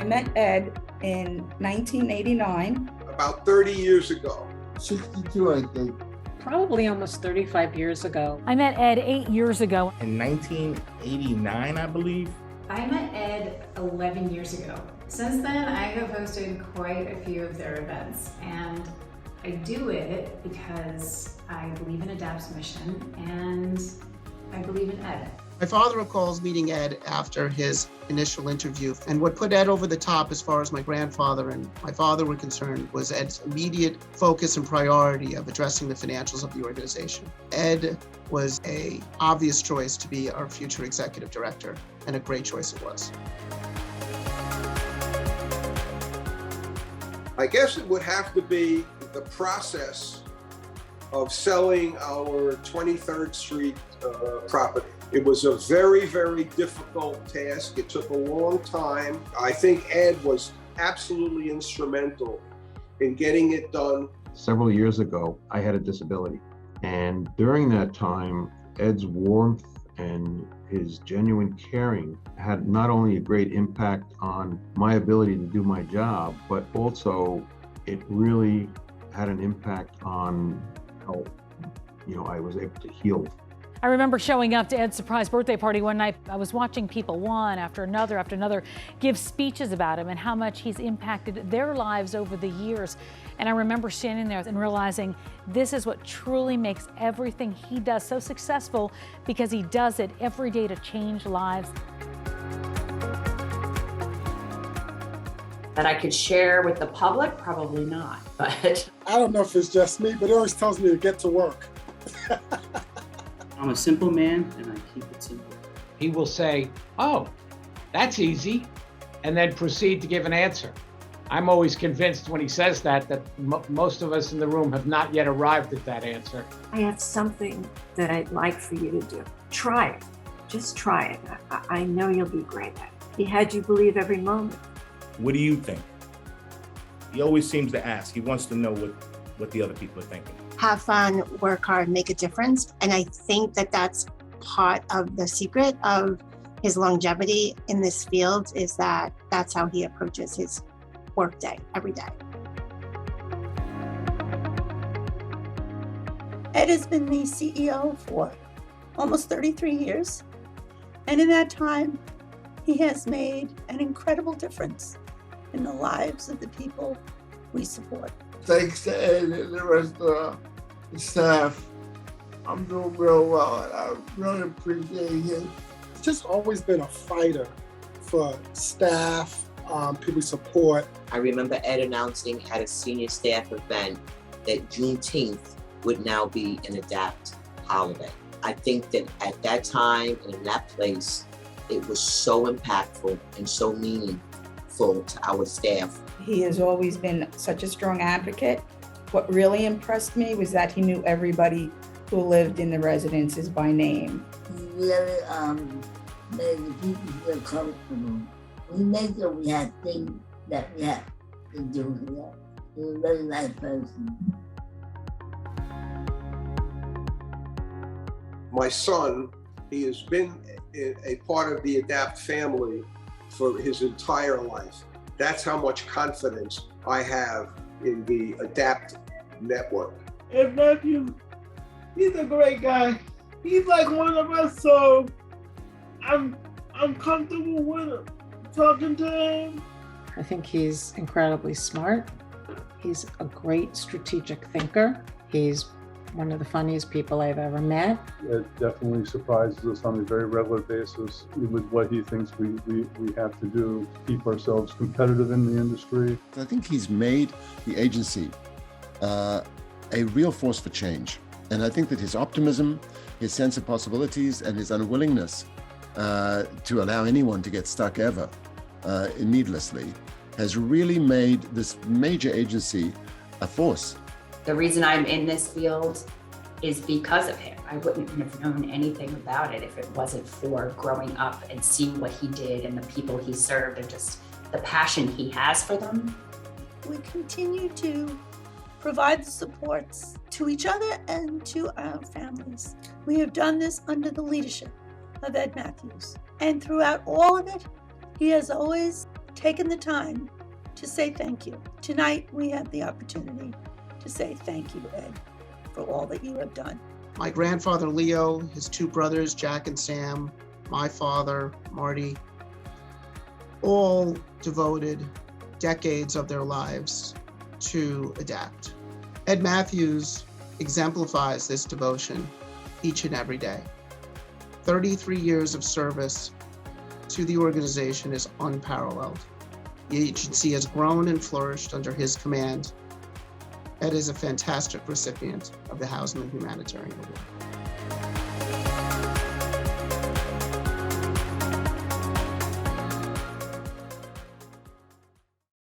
met Ed in 1989. About 30 years ago. 62, I think. Probably almost 35 years ago. I met Ed 8 years ago. In 1989, I believe. I met Ed 11 years ago. Since then, I have hosted quite a few of their events, and I do it because I believe in ADAPT's mission and I believe in Ed. My father recalls meeting Ed after his initial interview, and what put Ed over the top as far as my grandfather and my father were concerned was Ed's immediate focus and priority of addressing the financials of the organization. Ed was an obvious choice to be our future executive director, and a great choice it was. I guess it would have to be the process of selling our 23rd Street property. It was a very, very difficult task. It took a long time. I think Ed was absolutely instrumental in getting it done. Several years ago, I had a disability. And during that time, Ed's warmth and his genuine caring had not only a great impact on my ability to do my job, but also it really had an impact on how, I was able to heal. I remember showing up to Ed's surprise birthday party one night. I was watching people one after another give speeches about him and how much he's impacted their lives over the years. And I remember standing there and realizing this is what truly makes everything he does so successful, because he does it every day to change lives. That I could share with the public, probably not, but. I don't know if it's just me, but it always tells me to get to work. I'm a simple man and I keep it simple. He will say, "Oh, that's easy," and then proceed to give an answer. I'm always convinced when he says that most of us in the room have not yet arrived at that answer. I have something that I'd like for you to do. Try it. Just try it. I know you'll be great at it. He had you believe every moment. What do you think? He always seems to ask. He wants to know what the other people are thinking. Have fun, work hard, make a difference. And I think that that's part of the secret of his longevity in this field, is that that's how he approaches his workday every day. Ed has been the CEO for almost 33 years. And in that time, he has made an incredible difference in the lives of the people we support. Thanks to Ed and the rest of the staff, I'm doing real well, and I really appreciate him. He's just always been a fighter for staff, people support. I remember Ed announcing at a senior staff event that Juneteenth would now be an ADAPT holiday. I think that at that time and in that place, it was so impactful and so meaningful to our staff. He has always been such a strong advocate. What really impressed me was that he knew everybody who lived in the residences by name. He really made the people feel comfortable. We made sure we had things that we had to do here. He was a very nice person. My son, he has been a part of the ADAPT family for his entire life. That's how much confidence I have in the ADAPT network. And Matthew, he's a great guy. He's like one of us, so I'm comfortable with him, talking to him. I think he's incredibly smart. He's a great strategic thinker. He's one of the funniest people I've ever met. It definitely surprises us on a very regular basis with what he thinks we have to do to keep ourselves competitive in the industry. I think he's made the agency a real force for change. And I think that his optimism, his sense of possibilities, and his unwillingness to allow anyone to get stuck ever needlessly has really made this major agency a force. The reason I'm in this field is because of him. I wouldn't have known anything about it if it wasn't for growing up and seeing what he did and the people he served and just the passion he has for them. We continue to provide the supports to each other and to our families. We have done this under the leadership of Ed Matthews. And throughout all of it, he has always taken the time to say thank you. Tonight, we have the opportunity to say thank you, Ed, for all that you have done. My grandfather, Leo, his two brothers, Jack and Sam, my father, Marty, all devoted decades of their lives to adapt. Ed Matthews exemplifies this devotion each and every day. 33 years of service to the organization is unparalleled. The agency has grown and flourished under his command. Ed is a fantastic recipient of the Hausman Humanitarian Award.